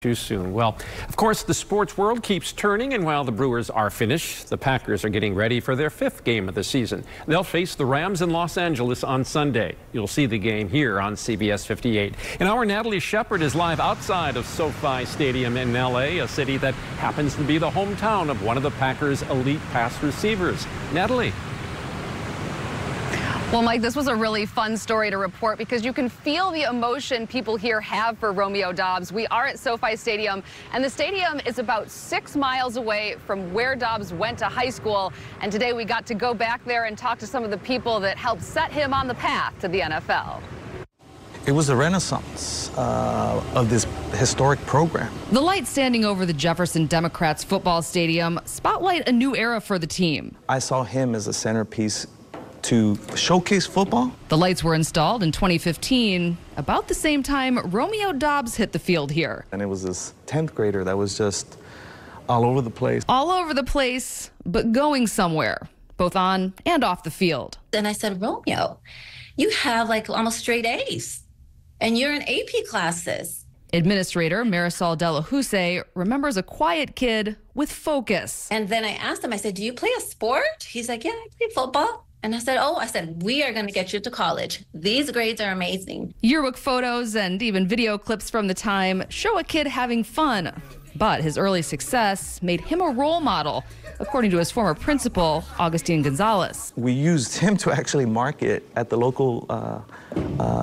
Too soon. Well, of course, the sports world keeps turning, and while the Brewers are finished, the Packers are getting ready for their 5th game of the season. They'll face the Rams in Los Angeles on Sunday. You'll see the game here on CBS 58. And our Natalie Shepard is live outside of SoFi Stadium in L.A., a city that happens to be the hometown of one of the Packers' elite pass receivers. Natalie. Well, Mike, this was a really fun story to report because you can feel the emotion people here have for Romeo Doubs. We are at SoFi Stadium, and the stadium is about 6 miles away from where Doubs went to high school. And today we got to go back there and talk to some of the people that helped set him on the path to the NFL. It was a renaissance of this historic program. The lights standing over the Jefferson Democrats football stadium spotlight a new era for the team. I saw him as a centerpiece to showcase football. The lights were installed in 2015, about the same time Romeo Doubs hit the field here. And it was this 10th grader that was just all over the place. All over the place, but going somewhere, both on and off the field. And I said, Romeo, you have like almost straight A's, and you're in AP classes. Administrator Marisol Delahousse remembers a quiet kid with focus. And then I asked him, I said, do you play a sport? He's like, yeah, I play football. And I said, we are going to get you to college. These grades are amazing. Yearbook photos and even video clips from the time show a kid having fun. But his early success made him a role model, according to his former principal, Augustine Gonzalez. We used him to actually market at the local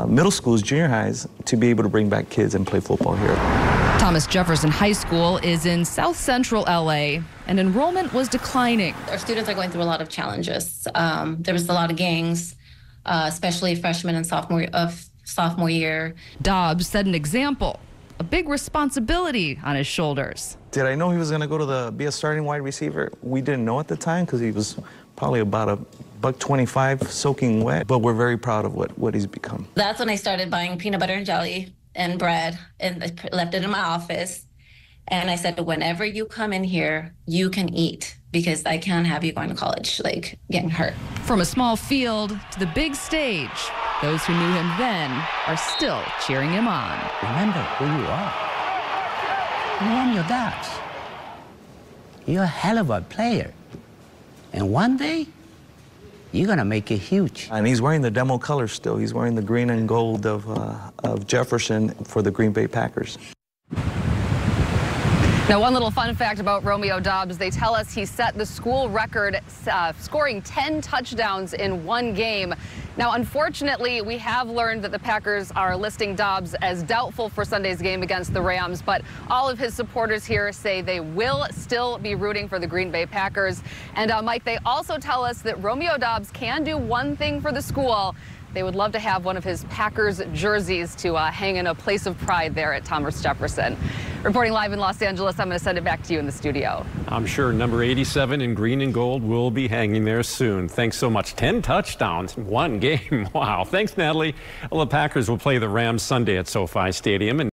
middle schools, junior highs, to be able to bring back kids and play football here. Thomas Jefferson High School is in South Central LA, and enrollment was declining. Our students are going through a lot of challenges. There was a lot of gangs, especially freshman and sophomore year. Doubs set an example, a big responsibility on his shoulders. Did I know he was going to go to be a starting wide receiver? We didn't know at the time because he was probably about a $1.25 soaking wet, but we're very proud of what he's become. That's when I started buying peanut butter and jelly and bread, and I left it in my office. And I said, whenever you come in here, you can eat, because I can't have you going to college, like getting hurt. From a small field to the big stage, those who knew him then are still cheering him on. Remember who you are. Romeo Doubs. You're a hell of a player. And one day, you're going to make it huge. And he's wearing the demo colors still. He's wearing the green and gold of Jefferson for the Green Bay Packers. Now, one little fun fact about Romeo Doubs, they tell us he set the school record scoring 10 touchdowns in one game. Now, unfortunately, we have learned that the Packers are listing Doubs as doubtful for Sunday's game against the Rams, but all of his supporters here say they will still be rooting for the Green Bay Packers. And Mike, they also tell us that Romeo Doubs can do one thing for the school. They would love to have one of his Packers jerseys to hang in a place of pride there at Thomas Jefferson. Reporting live in Los Angeles, I'm going to send it back to you in the studio. I'm sure number 87 in green and gold will be hanging there soon. Thanks so much. 10 touchdowns in one game. Wow. Thanks, Natalie. Well, the Packers will play the Rams Sunday at SoFi Stadium.